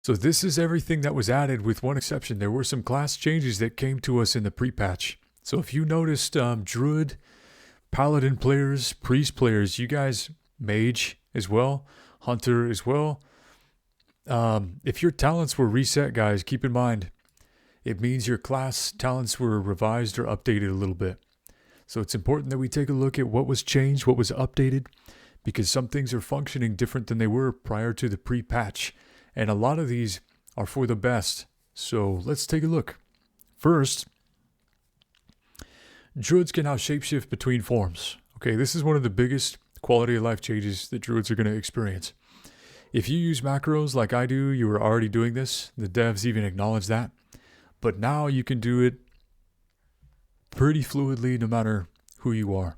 So this is everything that was added with one exception. There were some class changes that came to us in the pre-patch. So if you noticed, Druid, Paladin players, Priest players, you guys, Mage as well, Hunter as well. If your talents were reset, guys, keep in mind, it means your class talents were revised or updated a little bit. So it's important that we take a look at what was changed, what was updated, because some things are functioning different than they were prior to the pre-patch. And a lot of these are for the best. So let's take a look. First, Druids can now shapeshift between forms. Okay, this is one of the biggest quality of life changes that Druids are going to experience. If you use macros like I do, you were already doing this. The devs even acknowledge that. But now you can do it pretty fluidly no matter who you are.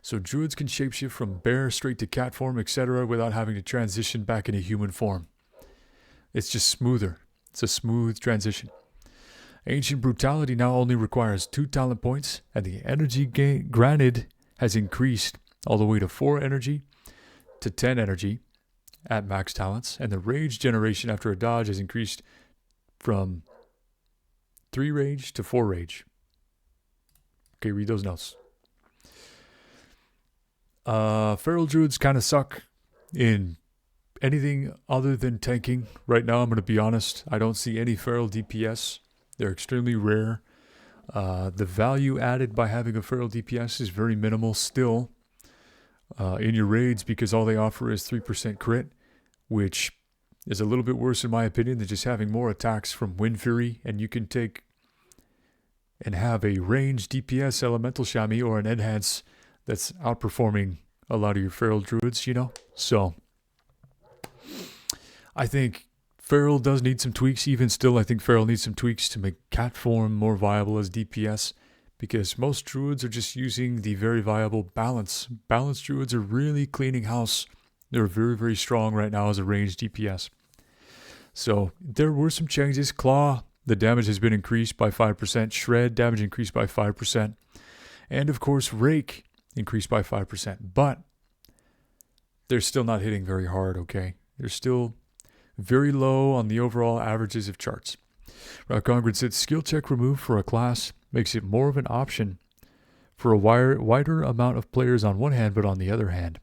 So Druids can shapeshift from bear straight to cat form, etc. without having to transition back into human form. It's just smoother. It's a smooth transition. Ancient Brutality now only requires 2 talent points, and the energy gain granted has increased all the way to 4 energy to 10 energy at max talents, and the rage generation after a dodge has increased from 3 rage to 4 rage. Okay, read those notes. Feral Druids kind of suck in anything other than tanking. Right now, I'm going to be honest, I don't see any feral DPS. They're extremely rare. The value added by having a feral DPS is very minimal still in your raids, because all they offer is 3% crit, which is a little bit worse in my opinion than just having more attacks from Wind Fury, and you can take and have a ranged DPS elemental Shami or an enhance that's outperforming a lot of your feral druids, you know? So I think feral does need some tweaks. Even still, I think feral needs some tweaks to make cat form more viable as DPS, because most druids are just using the very viable balance. Balanced druids are really cleaning house. They're very, very strong right now as a ranged DPS. So there were some changes. Claw, the damage has been increased by 5%. Shred, damage increased by 5%. And of course, Rake increased by 5%. But they're still not hitting very hard, okay? They're still very low on the overall averages of charts. Congrid said, skill check removed for a class makes it more of an option for a wider amount of players on one hand, but on the other hand,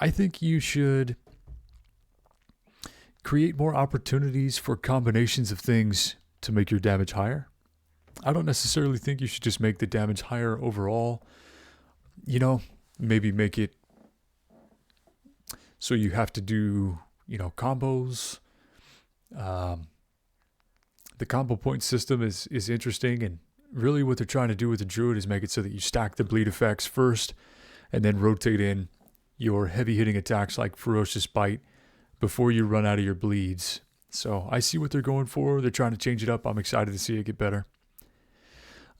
I think you should create more opportunities for combinations of things to make your damage higher. I don't necessarily think you should just make the damage higher overall. You know, maybe make it so you have to do, you know, combos. The combo point system is interesting, and really what they're trying to do with the Druid is make it so that you stack the bleed effects first and then rotate in your heavy hitting attacks like Ferocious Bite before you run out of your bleeds. So I see what they're going for. They're trying to change it up. I'm excited to see it get better.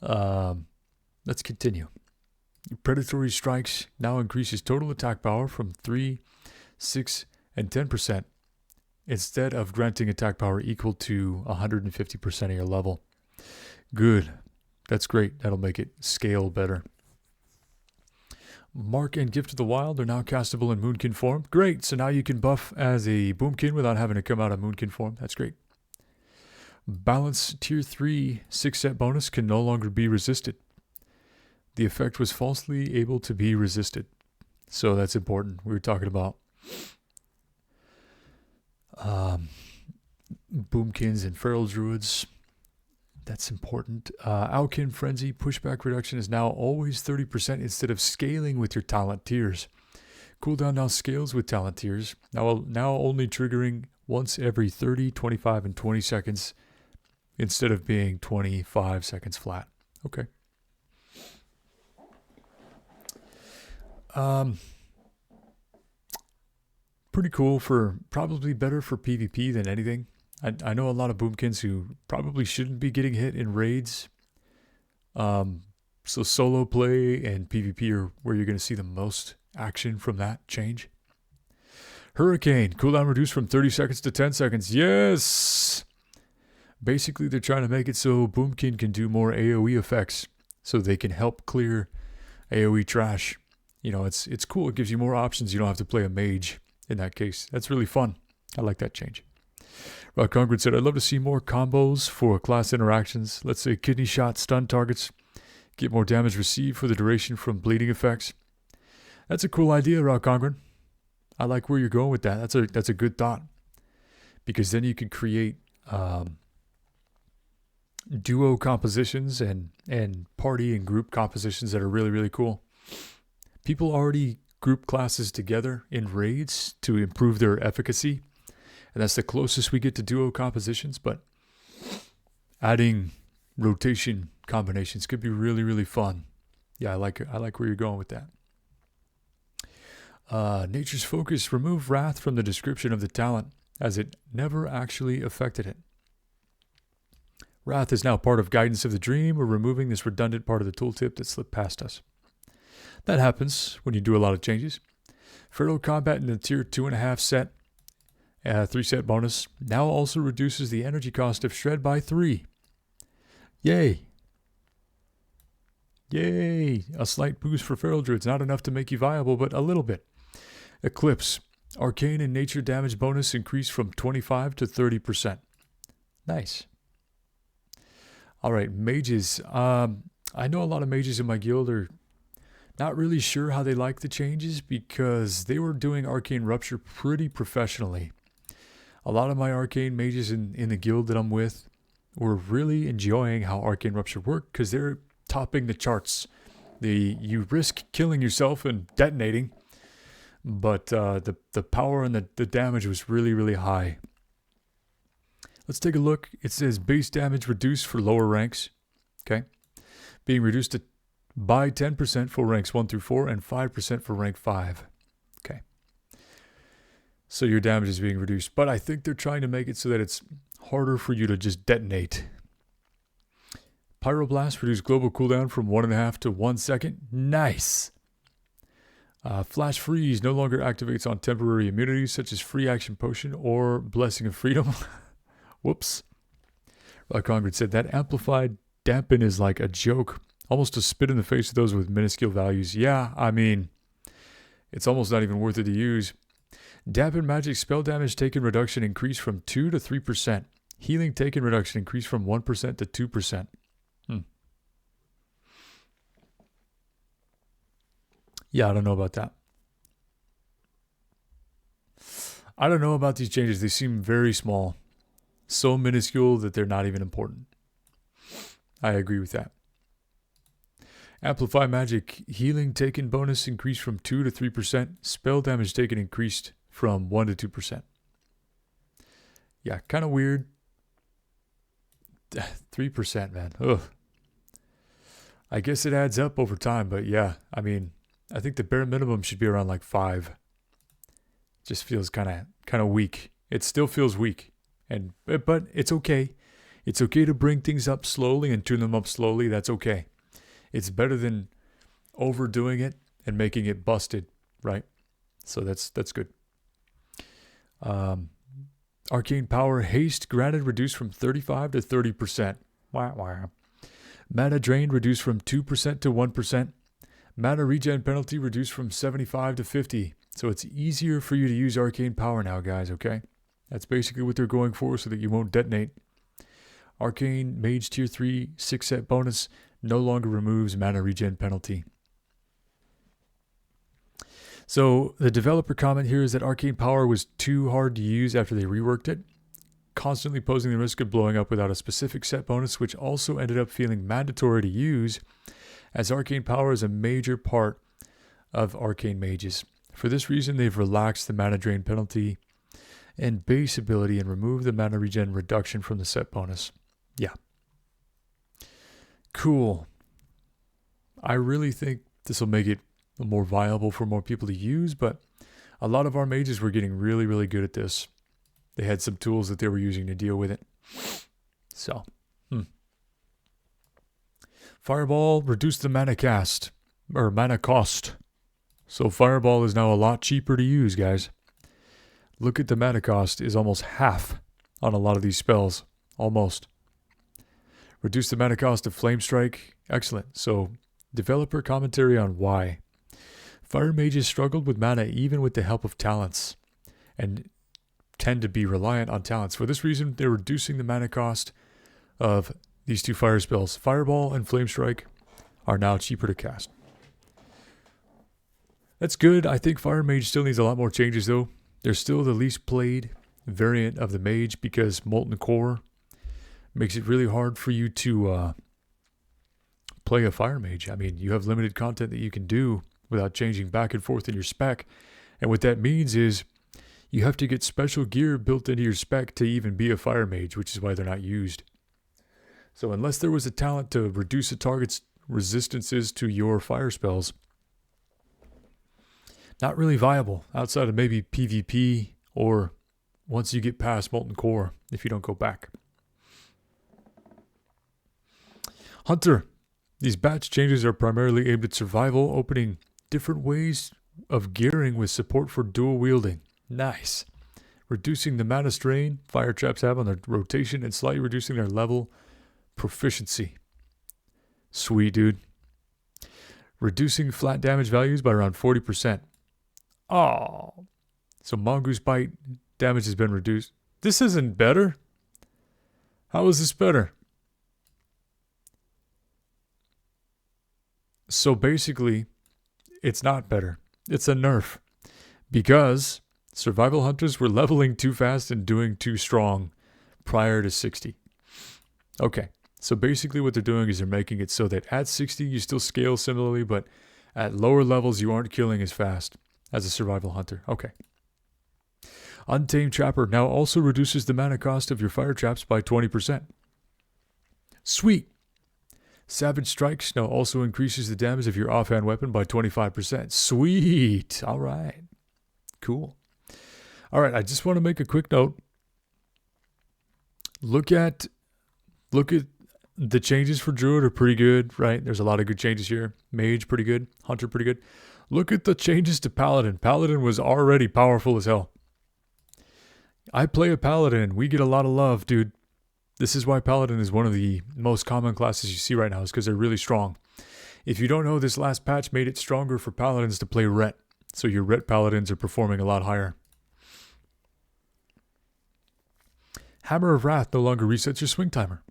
Let's continue. Predatory Strikes now increases total attack power from 3, 6, and 10%, instead of granting attack power equal to 150% of your level. Good. That's great. That'll make it scale better. Mark and Gift of the Wild are now castable in Moonkin form. Great. So now you can buff as a Boomkin without having to come out of Moonkin form. That's great. Balance Tier 3 6-set bonus can no longer be resisted. The effect was falsely able to be resisted. So that's important. We were talking about Boomkins and Feral Druids. That's important. Alkin Frenzy pushback reduction is now always 30% instead of scaling with your talent tiers. Cooldown now scales with talent tiers. Now only triggering once every 30, 25, and 20 seconds instead of being 25 seconds flat. Okay. Pretty cool, for probably better for PvP than anything. I know a lot of Boomkins who probably shouldn't be getting hit in raids. So solo play and PvP are where you're going to see the most action from that change. Hurricane, cooldown reduced from 30 seconds to 10 seconds. Yes! Basically, they're trying to make it so Boomkin can do more AoE effects, so they can help clear AoE trash. You know, it's cool. It gives you more options. You don't have to play a mage in that case. That's really fun. I like that change. Congren said, I'd love to see more combos for class interactions. Let's say kidney shot, stun targets, get more damage received for the duration from bleeding effects. That's a cool idea, Congren. I like where you're going with that. That's a good thought. Because then you can create duo compositions and party and group compositions that are really, really cool. People already group classes together in raids to improve their efficacy. And that's the closest we get to duo compositions, but adding rotation combinations could be really, really fun. Yeah, I like where you're going with that. Nature's Focus, remove Wrath from the description of the talent, as it never actually affected it. Wrath is now part of Guidance of the Dream. We're removing this redundant part of the tooltip that slipped past us. That happens when you do a lot of changes. Feral Combat in the tier 2.5 set, 3 set bonus, now also reduces the energy cost of Shred by 3. Yay! Yay! A slight boost for Feral Druids, not enough to make you viable, but a little bit. Eclipse, Arcane and Nature damage bonus increased from 25 to 30%. Nice. Alright, mages. I know a lot of mages in my guild are not really sure how they like the changes because they were doing Arcane Rupture pretty professionally. A lot of my Arcane mages in the guild that I'm with were really enjoying how Arcane Rupture worked because they're topping the charts. You risk killing yourself and detonating, but the power and the damage was really, really high. Let's take a look. It says base damage reduced for lower ranks. Okay. Being reduced by 10% for ranks 1 through 4 and 5% for rank 5. Okay. So your damage is being reduced. But I think they're trying to make it so that it's harder for you to just detonate. Pyroblast reduced global cooldown from 1.5 to 1 second. Nice. Flash Freeze no longer activates on temporary immunities such as Free Action Potion or Blessing of Freedom. Whoops. Congren said that amplified dampen is like a joke. Almost a spit in the face of those with minuscule values. Yeah, I mean, it's almost not even worth it to use. Dampen magic spell damage taken reduction increased from 2 to 3%. Healing taken reduction increased from 1% to 2%. Yeah, I don't know about that. I don't know about these changes. They seem very small. So minuscule that they're not even important. I agree with that. Amplify magic healing taken bonus increased from 2 to 3%. Spell damage taken increased from 1 to 2%. Yeah, kind of weird. 3%, man. Ugh. I guess it adds up over time, but yeah, I mean, I think the bare minimum should be around like 5. Just feels kind of weak. It still feels weak, but it's okay. It's okay to bring things up slowly and tune them up slowly. That's okay. It's better than overdoing it and making it busted, right? So that's good. Arcane Power Haste granted reduced from 35 to 30%. Wow. Mana Drain reduced from 2% to 1%. Mana Regen penalty reduced from 75 to 50. So it's easier for you to use Arcane Power now, guys, okay? That's basically what they're going for so that you won't detonate. Arcane Mage Tier 3 6-set bonus no longer removes Mana Regen penalty. So the developer comment here is that Arcane Power was too hard to use after they reworked it, constantly posing the risk of blowing up without a specific set bonus, which also ended up feeling mandatory to use, as Arcane Power is a major part of Arcane Mages. For this reason, they've relaxed the Mana Drain penalty and base ability and removed the Mana Regen reduction from the set bonus. Yeah. Cool. I really think this will make it more viable for more people to use, but a lot of our mages were getting really, really good at this. They had some tools that they were using to deal with it. So, Fireball reduced the mana cost. So Fireball is now a lot cheaper to use, guys. Look at the mana cost is almost half on a lot of these spells. Almost. Reduce the mana cost of Flame Strike. Excellent. So, developer commentary on why. Fire mages struggled with mana even with the help of talents. And tend to be reliant on talents. For this reason, they're reducing the mana cost of these two fire spells. Fireball and Flame Strike are now cheaper to cast. That's good. I think Fire Mage still needs a lot more changes though. They're still the least played variant of the Mage because Molten Core makes it really hard for you to play a Fire Mage. I mean, you have limited content that you can do without changing back and forth in your spec. And what that means is you have to get special gear built into your spec to even be a Fire Mage, which is why they're not used. So unless there was a talent to reduce a target's resistances to your fire spells, not really viable outside of maybe PvP or once you get past Molten Core if you don't go back. Hunter. These batch changes are primarily aimed at survival, opening different ways of gearing with support for dual wielding. Nice. Reducing the mana strain fire traps have on their rotation and slightly reducing their level proficiency. Sweet, dude. Reducing flat damage values by around 40%. Oh. So Mongoose Bite damage has been reduced. This isn't better. How is this better? So basically, it's not better. It's a nerf. Because survival hunters were leveling too fast and doing too strong prior to 60. Okay, so basically what they're doing is they're making it so that at 60 you still scale similarly, but at lower levels you aren't killing as fast as a survival hunter. Okay. Untamed Trapper now also reduces the mana cost of your fire traps by 20%. Sweet. Savage Strikes now also increases the damage of your offhand weapon by 25%. Sweet. All right. Cool. All right, I just want to make a quick note. Look at the changes for Druid are pretty good, right? There's a lot of good changes here. Mage, pretty good. Hunter, pretty good. Look at the changes to Paladin. Paladin was already powerful as hell. I play a Paladin. We get a lot of love, dude. This is why Paladin is one of the most common classes you see right now, is because they're really strong. If you don't know, this last patch made it stronger for Paladins to play Ret. So your Ret Paladins are performing a lot higher. Hammer of Wrath no longer resets your swing timer.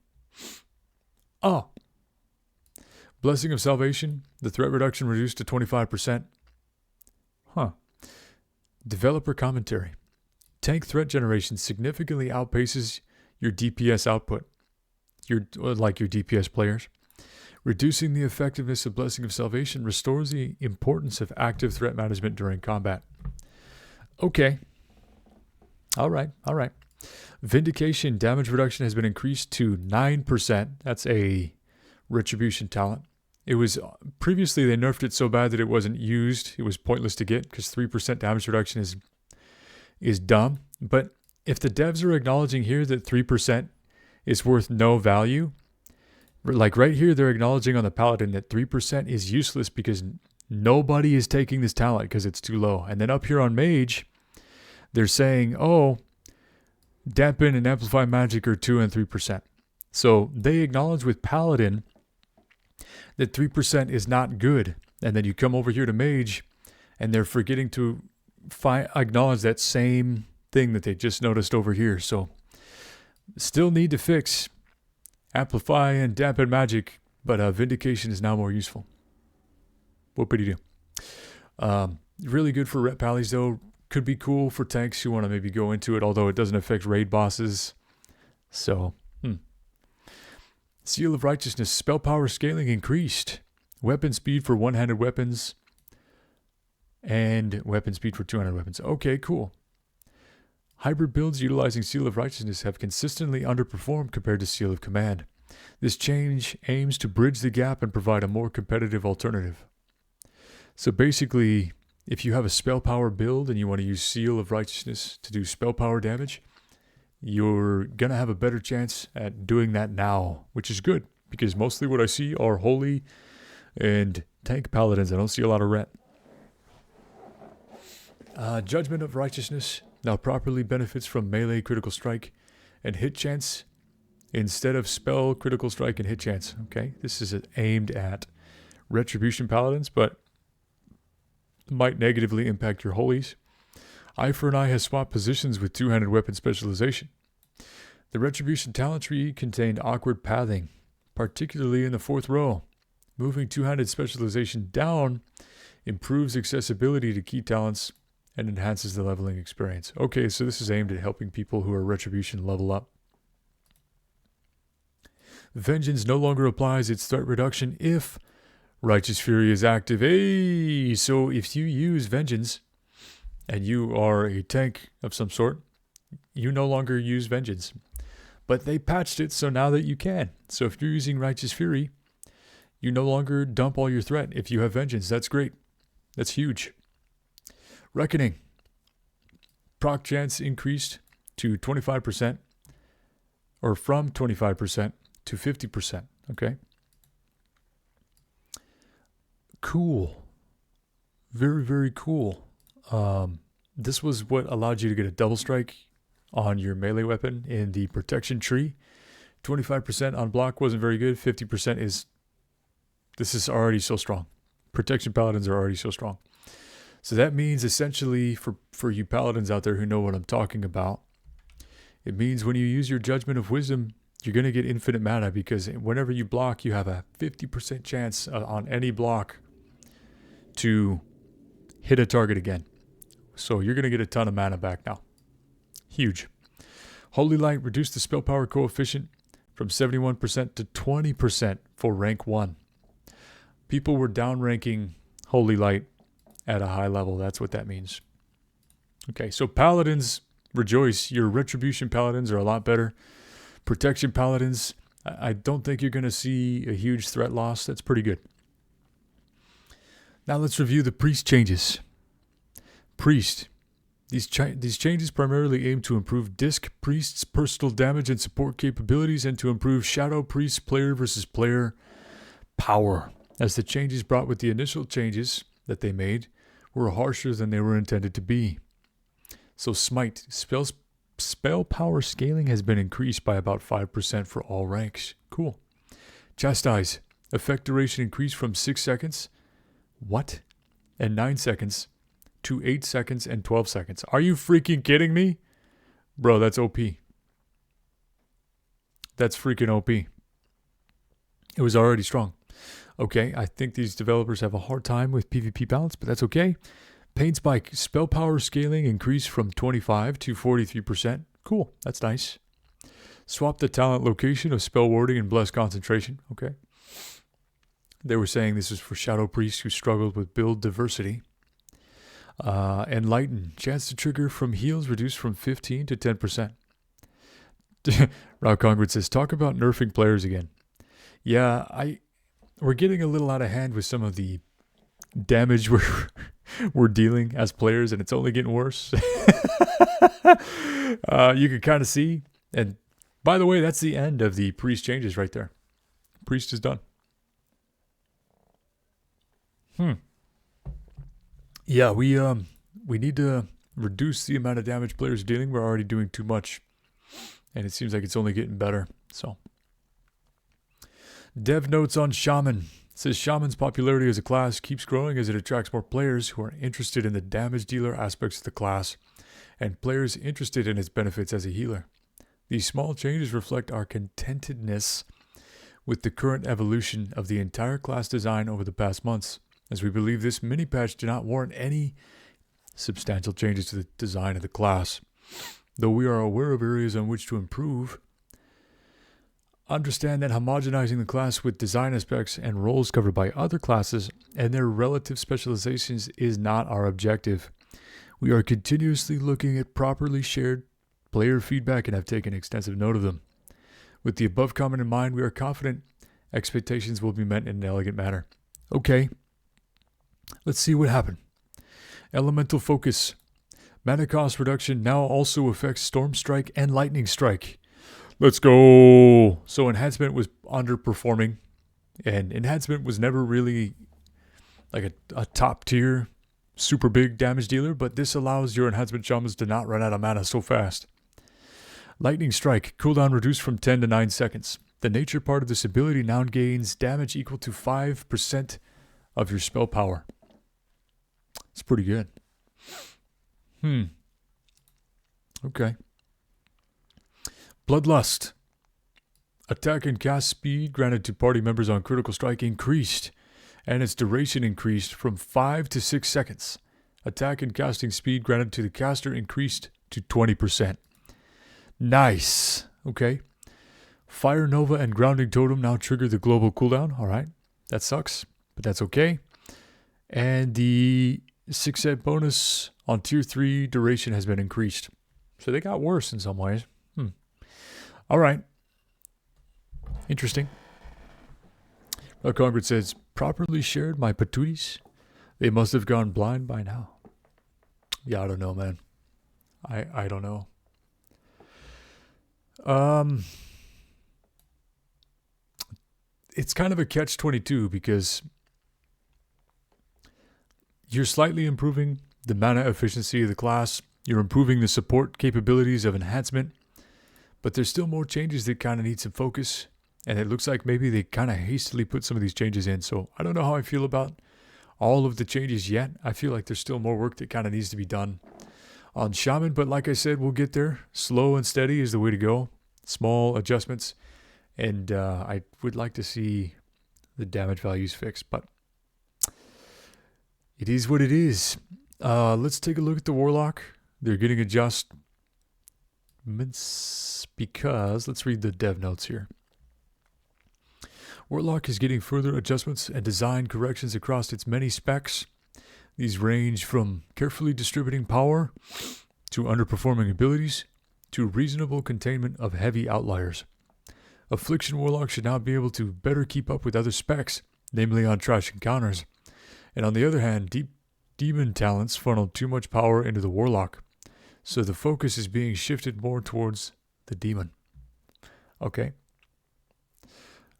Oh. Blessing of Salvation, the threat reduction reduced to 25%. Huh. Developer commentary. Tank threat generation significantly outpaces your DPS output. Your DPS players. Reducing the effectiveness of Blessing of Salvation restores the importance of active threat management during combat. Okay. All right. Vindication damage reduction has been increased to 9%. That's a retribution talent. It was previously they nerfed it so bad that it wasn't used. It was pointless to get because 3% damage reduction is dumb. But if the devs are acknowledging here that 3% is worth no value, like right here they're acknowledging on the Paladin that 3% is useless because nobody is taking this talent because it's too low. And then up here on Mage, they're saying, oh, dampen and amplify magic are 2 and 3%. So they acknowledge with Paladin that 3% is not good. And then you come over here to Mage and they're forgetting to acknowledge that same thing that they just noticed over here. So still need to fix amplify and dampen magic, but vindication is now more useful. Whoopity do. Really good for Ret Pallies though. Could be cool for tanks who want to maybe go into it, although it doesn't affect raid bosses. So, Seal of Righteousness, spell power scaling increased. Weapon speed for one-handed weapons and weapon speed for two-handed weapons. Okay, cool. Hybrid builds utilizing Seal of Righteousness have consistently underperformed compared to Seal of Command. This change aims to bridge the gap and provide a more competitive alternative. So basically, if you have a spell power build and you want to use Seal of Righteousness to do spell power damage, you're going to have a better chance at doing that now, which is good because mostly what I see are holy and tank paladins. I don't see a lot of Ret. Judgment of Righteousness now properly benefits from melee critical strike and hit chance instead of spell critical strike and hit chance. Okay, this is aimed at Retribution Paladins, but might negatively impact your holies. Eye for an Eye has swapped positions with two-handed weapon specialization. The Retribution talent tree contained awkward pathing, particularly in the 4th row. Moving two-handed specialization down improves accessibility to key talents and enhances the leveling experience. Okay, so this is aimed at helping people who are Retribution level up. Vengeance no longer applies its threat reduction if Righteous Fury is active. Hey, so if you use Vengeance and you are a tank of some sort, you no longer use Vengeance. But they patched it so now that you can. So if you're using Righteous Fury, you no longer dump all your threat if you have Vengeance. That's great. That's huge. Reckoning. Proc chance increased to 25%, or from 25% to 50%. Okay. Cool. Very, very cool. This was what allowed you to get a double strike on your melee weapon in the protection tree. 25% on block wasn't very good. 50% is... This is already so strong. Protection paladins are already so strong. So that means essentially for you paladins out there who know what I'm talking about, it means when you use your Judgment of Wisdom, you're going to get infinite mana because whenever you block, you have a 50% chance on any block to hit a target again. So you're going to get a ton of mana back now. Huge. Holy Light reduced the spell power coefficient from 71% to 20% for rank 1. People were downranking Holy Light at a high level. That's what that means. Okay, so Paladins, rejoice. Your Retribution Paladins are a lot better. Protection Paladins, I don't think you're going to see a huge threat loss. That's pretty good. Now let's review the Priest changes. Priest. These changes primarily aim to improve Disc Priest's personal damage and support capabilities and to improve Shadow Priest's player versus player power, as the changes brought with the initial changes that they made were harsher than they were intended to be. So Smite, spell power scaling has been increased by about 5% for all ranks. Cool. Chastise, effect duration increased from 6 seconds, and 9 seconds, to 8 seconds and 12 seconds. Are you freaking kidding me? Bro, that's OP. That's freaking OP. It was already strong. Okay, I think these developers have a hard time with PvP balance, but that's okay. Pain Spike, spell power scaling increased from 25 to 43%. Cool, that's nice. Swap the talent location of spell warding and blessed concentration. Okay. They were saying this is for Shadow Priests who struggled with build diversity. Enlighten, chance to trigger from heals reduced from 15 to 10%. Rob Congred says, talk about nerfing players again. Yeah, we're getting a little out of hand with some of the damage we're dealing as players, and it's only getting worse. You can kind of see. And by the way, that's the end of the Priest changes right there. Priest is done. Yeah, we need to reduce the amount of damage players are dealing. We're already doing too much, and it seems like it's only getting better. So, dev notes on Shaman. It says Shaman's popularity as a class keeps growing as it attracts more players who are interested in the damage dealer aspects of the class and players interested in its benefits as a healer. These small changes reflect our contentedness with the current evolution of the entire class design over the past months, as we believe this mini patch did not warrant any substantial changes to the design of the class. Though we are aware of areas on which to improve, understand that homogenizing the class with design aspects and roles covered by other classes and their relative specializations is not our objective. We are continuously looking at properly shared player feedback and have taken extensive note of them. With the above comment in mind, we are confident expectations will be met in an elegant manner. Okay, let's see what happened. Elemental Focus. Mana cost reduction now also affects Storm Strike and Lightning Strike. Let's go. So Enhancement was underperforming, and Enhancement was never really like a top tier, super big damage dealer, but this allows your Enhancement Shamans to not run out of mana so fast. Lightning Strike, cooldown reduced from 10 to 9 seconds. The nature part of this ability now gains damage equal to 5% of your spell power. It's pretty good. Okay. Bloodlust. Attack and cast speed granted to party members on critical strike increased, and its duration increased from 5 to 6 seconds. Attack and casting speed granted to the caster increased to 20%. Nice. Okay. Fire Nova and Grounding Totem now trigger the global cooldown. Alright. That sucks, but that's okay. And the 6-set bonus on tier 3 duration has been increased. So they got worse in some ways. Alright. Interesting. Congress says, properly shared my patooties. They must have gone blind by now. Yeah, I don't know, man. I don't know. It's kind of a catch-22 because you're slightly improving the mana efficiency of the class. You're improving the support capabilities of enhancement. But there's still more changes that kind of need some focus. And it looks like maybe they kind of hastily put some of these changes in. So I don't know how I feel about all of the changes yet. I feel like there's still more work that kind of needs to be done on Shaman. But like I said, we'll get there. Slow and steady is the way to go. Small adjustments. And I would like to see the damage values fixed. But it is what it is. Let's take a look at the Warlock. They're getting adjustments because let's read the dev notes here. Warlock is getting further adjustments and design corrections across its many specs. These range from carefully distributing power to underperforming abilities to reasonable containment of heavy outliers. Affliction Warlock should now be able to better keep up with other specs, namely on trash encounters. And on the other hand, deep demon talents funnel too much power into the Warlock. So the focus is being shifted more towards the demon. Okay.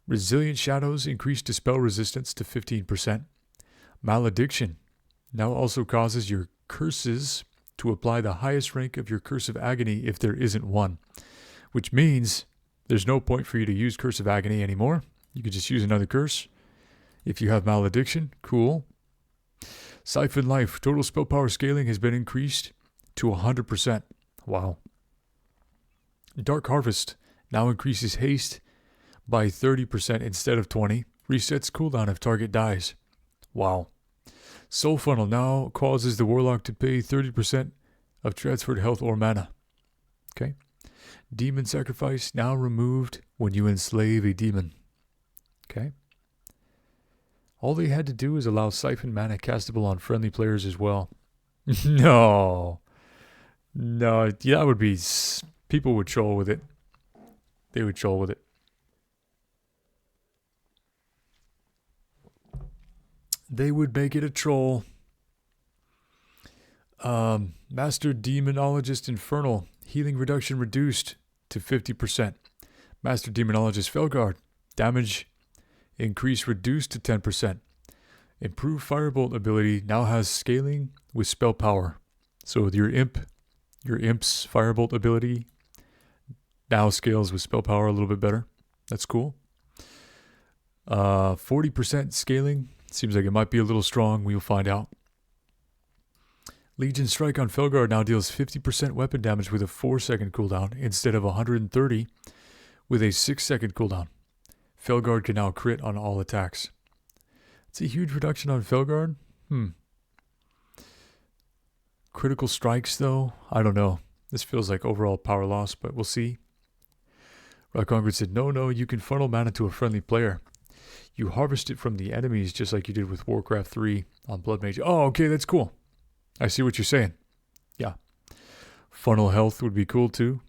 Resilient Shadows increase dispel resistance to 15%. Malediction now also causes your curses to apply the highest rank of your Curse of Agony if there isn't one. Which means there's no point for you to use Curse of Agony anymore. You could just use another curse. If you have Malediction, cool. Siphon Life, total spell power scaling has been increased to 100%. Wow. Dark Harvest now increases haste by 30% instead of 20. Resets cooldown if target dies. Wow. Soul Funnel now causes the Warlock to pay 30% of transferred health or mana. Okay. Demon Sacrifice now removed when you enslave a demon. Okay. All they had to do is allow Siphon mana castable on friendly players as well. No. No, yeah, that would be... People would troll with it. They would troll with it. They would make it a troll. Master Demonologist Infernal. Healing reduction reduced to 50%. Master Demonologist Felguard. Damage increase reduced to 10%. Improved Firebolt ability now has scaling with spell power. So with your Imp's Firebolt ability now scales with spell power a little bit better. That's cool. 40% scaling. Seems like it might be a little strong. We'll find out. Legion Strike on Felguard now deals 50% weapon damage with a 4-second cooldown instead of 130 with a 6-second cooldown. Felguard can now crit on all attacks. It's a huge reduction on Felguard. Critical strikes, though? I don't know. This feels like overall power loss, but we'll see. Rock Congress said, no, you can funnel mana to a friendly player. You harvest it from the enemies just like you did with Warcraft 3 on Blood Mage. Oh, okay, that's cool. I see what you're saying. Yeah. Funnel health would be cool too.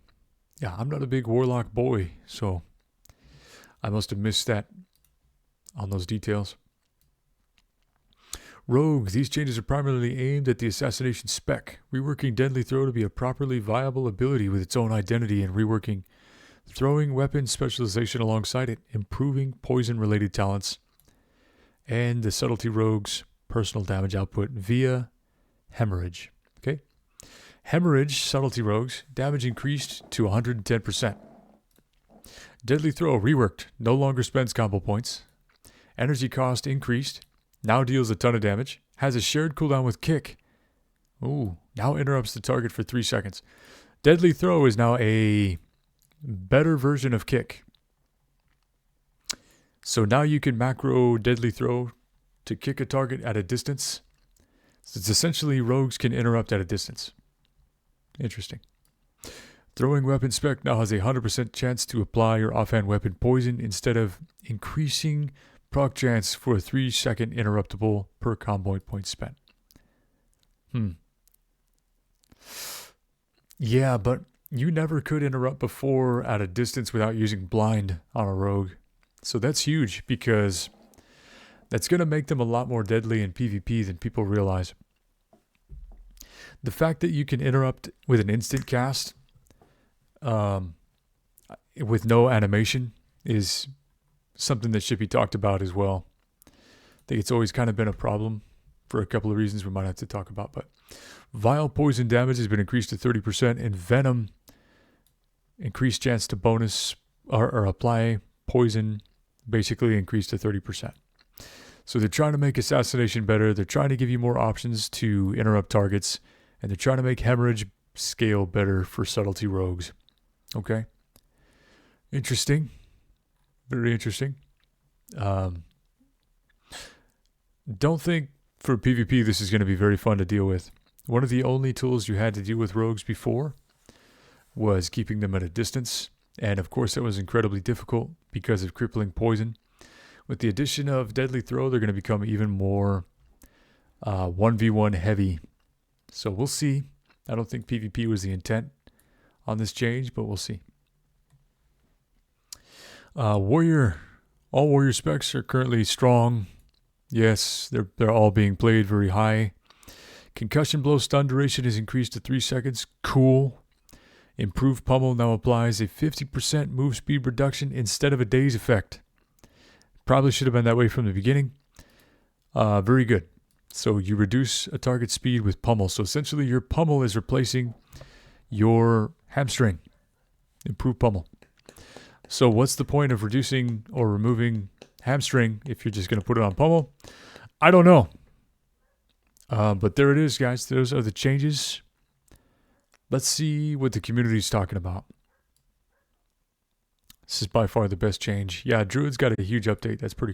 Yeah, I'm not a big Warlock boy, so I must have missed that on those details. Rogue, these changes are primarily aimed at the assassination spec, reworking Deadly Throw to be a properly viable ability with its own identity and reworking throwing weapon specialization alongside it, improving poison-related talents, and the Subtlety Rogue's personal damage output via Hemorrhage. Okay? Hemorrhage, Subtlety Rogues, damage increased to 110%. Deadly Throw reworked, no longer spends combo points. Energy cost increased, now deals a ton of damage, has a shared cooldown with Kick. Ooh, now interrupts the target for 3 seconds. Deadly Throw is now a better version of Kick. So now you can macro Deadly Throw to kick a target at a distance. So it's essentially rogues can interrupt at a distance. Interesting. Throwing Weapon Spec now has a 100% chance to apply your offhand weapon poison instead of increasing proc chance for a 3-second interruptible per combo point spent. Yeah, but you never could interrupt before at a distance without using blind on a rogue. So that's huge because that's going to make them a lot more deadly in PvP than people realize. The fact that you can interrupt with an instant cast with no animation is something that should be talked about as well. I think it's always kind of been a problem for a couple of reasons we might have to talk about. But Vile Poison damage has been increased to 30%, and Venom increased chance to bonus or apply poison basically increased to 30%. So they're trying to make assassination better. They're trying to give you more options to interrupt targets, and they're trying to make hemorrhage scale better for subtlety rogues. Okay. Interesting. Very interesting. Don't think for PvP this is going to be very fun to deal with. One of the only tools you had to deal with rogues before was keeping them at a distance. And of course that was incredibly difficult because of crippling poison. With the addition of Deadly Throw, they're going to become even more 1v1 heavy. So we'll see. I don't think PvP was the intent on this change, but we'll see. All warrior specs are currently strong. Yes, they're all being played very high. Concussion blow stun duration is increased to 3 seconds. Cool. Improved pummel now applies a 50% move speed reduction instead of a daze effect. Probably should have been that way from the beginning. Very good. So you reduce a target speed with pummel. So essentially your pummel is replacing your hamstring. Improved pummel. So what's the point of reducing or removing hamstring if you're just going to put it on pummel? I don't know. But there it is, guys. Those are the changes. Let's see what the community is talking about. This is by far the best change. Yeah, Druids got a huge update. That's pretty